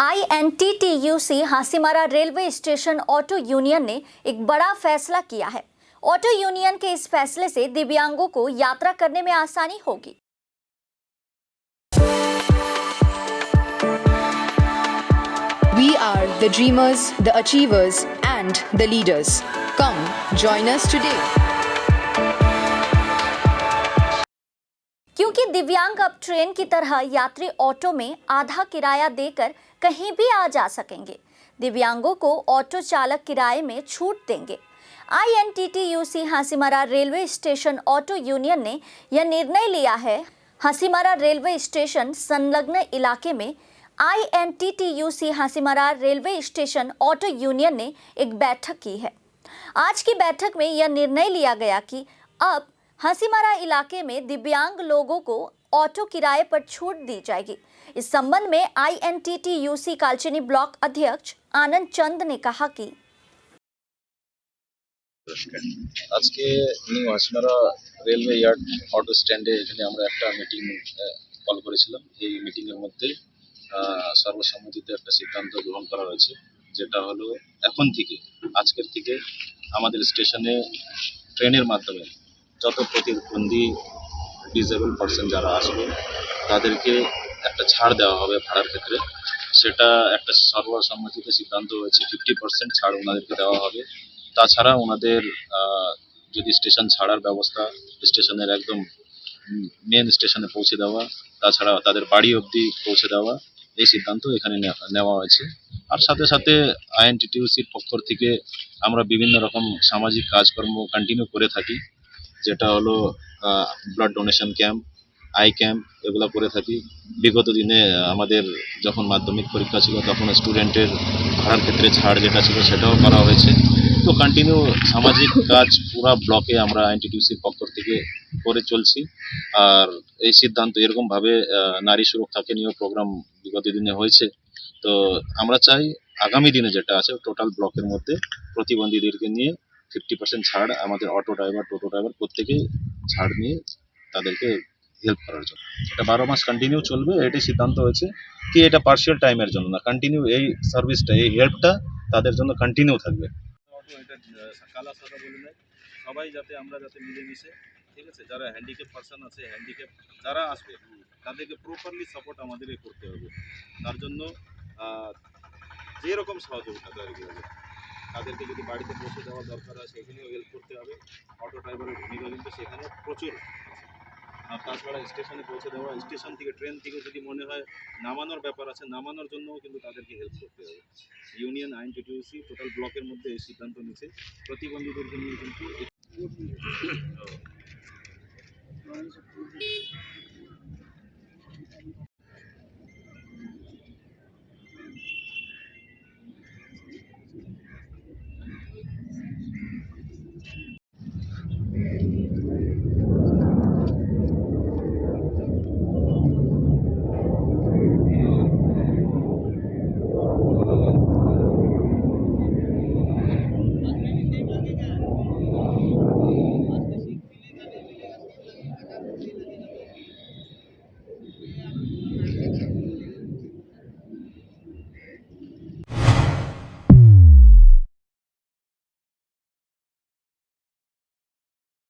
INTTUC Hasimara railway station auto union ने एक बड़ा फैसला किया है। ऑटो यूनियन के इस फैसले से दिव्यांगों को यात्रा करने में आसानी होगी। We are the dreamers, the achievers and the leaders. Come, join us today. क्योंकि दिव्यांग अब ट्रेन की तरह यात्री ऑटो में आधा किराया देकर कहीं भी आ जा सकेंगे। दिव्यांगों को ऑटो चालक किराए में छूट देंगे। INTTUC Hasimara railway station auto union ने यह निर्णय लिया है। हासीमारा रेलवे स्टेशन संलग्न इलाके में INTTUC Hasimara railway station auto union ने एक बैठक की है। आज की बैठक में यह निर्णय लिया गया कि अब हासीमारा इलाके में दिव्यांग लोगों को ऑटो किराए पर छूट दी जाएगी। इस संबंध में INTTUC कालचिनी ब्लॉक अध्यक्ष आनंद चंद ने कहा कि আজকে new Hasimara railway yard auto স্ট্যান্ডে এখানে আমরা একটা মিটিং কল করেছিলাম। এই মিটিং এর মধ্যে সর্বসম্মতিতে একটা সিদ্ধান্ত গ্রহণ করা হয়েছে, যেটা হলো এখন থেকে আজকের থেকে আমাদের স্টেশনে ট্রেনের মাধ্যমে যত প্রতিবন্ধী ডিসেবল পার্সন যারা আসবে তাদেরকে একটা ছাড় দেওয়া হবে ভাড়ার ক্ষেত্রে। সেটা একটা সর্বসম্মতিতে সিদ্ধান্ত হয়েছে, 50% ছাড় ওনাদেরকে দেওয়া হবে। তাছাড়া ওনাদের যদি স্টেশন ছাড়ার ব্যবস্থা, স্টেশনের একদম মেন স্টেশনে পৌঁছে দেওয়া, তাছাড়া তাদের বাড়ি অবধি পৌঁছে দেওয়া, এই সিদ্ধান্ত এখানে নেওয়া হয়েছে। আর সাথে সাথে INTTUCর পক্ষ থেকে আমরা বিভিন্ন রকম সামাজিক কাজকর্ম কন্টিনিউ করে থাকি, যেটা হলো blood donation camp, eye camp, এগুলো করে থাকি। বিগত দিনে আমাদের যখন মাধ্যমিক পরীক্ষা ছিল তখন স্টুডেন্টের ভাড়ার ক্ষেত্রে ছাড় যেটা ছিল সেটাও করা হয়েছে। তো কন্টিনিউ সামাজিক কাজ পুরা ব্লকে আমরা INTTUCর পক্ষ থেকে করে চলছি। আর এই সিদ্ধান্ত এরকমভাবে নারী সুরক্ষাকে নিয়েও প্রোগ্রাম বিগত দিনে হয়েছে। তো আমরা চাই আগামী দিনে যেটা আছে টোটাল ব্লকের মধ্যে প্রতিবন্ধীদেরকে নিয়ে 50% ছাড়, আমাদের অটো ড্রাইভার, টোটো ড্রাইভার প্রত্যেকেই ছাড় নিয়ে তাদেরকে হেল্প করার জন্য। এটা 12 মাস কন্টিনিউ চলবে। এটাই সিদ্ধান্ত হয়েছে কি এটা পার্শিয়াল টাইমের জন্য না, কন্টিনিউ এই সার্ভিসটা, এই হেল্পটা তাদের জন্য কন্টিনিউ থাকবে। অটো এটা কালা সাদা বলে নয়, সবাই যাতে আমরা যাতে মিলেমিশে, ঠিক আছে, যারা হ্যান্ডিক্যাপ পার্সন আছে, হ্যান্ডিক্যাপ যারা আসবে তাদেরকে প্রপারলি সাপোর্ট আমাদেরকে করতে হবে। তার জন্য যেরকম সহযোগিতা তৈরি হবে, তাদেরকে যদি বাড়িতে পৌঁছে দেওয়া দরকার হয় সেখানেও হেল্প করতে হবে। অটো ড্রাইভারের ভূমিকা কিন্তু সেখানে প্রচুর। আর তাছাড়া স্টেশনে পৌঁছে দেওয়া, স্টেশন থেকে ট্রেন থেকে যদি মনে হয় নামানোর ব্যাপার আছে, নামানোর জন্যও কিন্তু তাদেরকে হেল্প করতে হবে। ইউনিয়ন INTTUC টোটাল ব্লকের মধ্যে এই সিদ্ধান্ত নিচ্ছে প্রতিবন্ধীদেরকে নিয়ে কিন্তু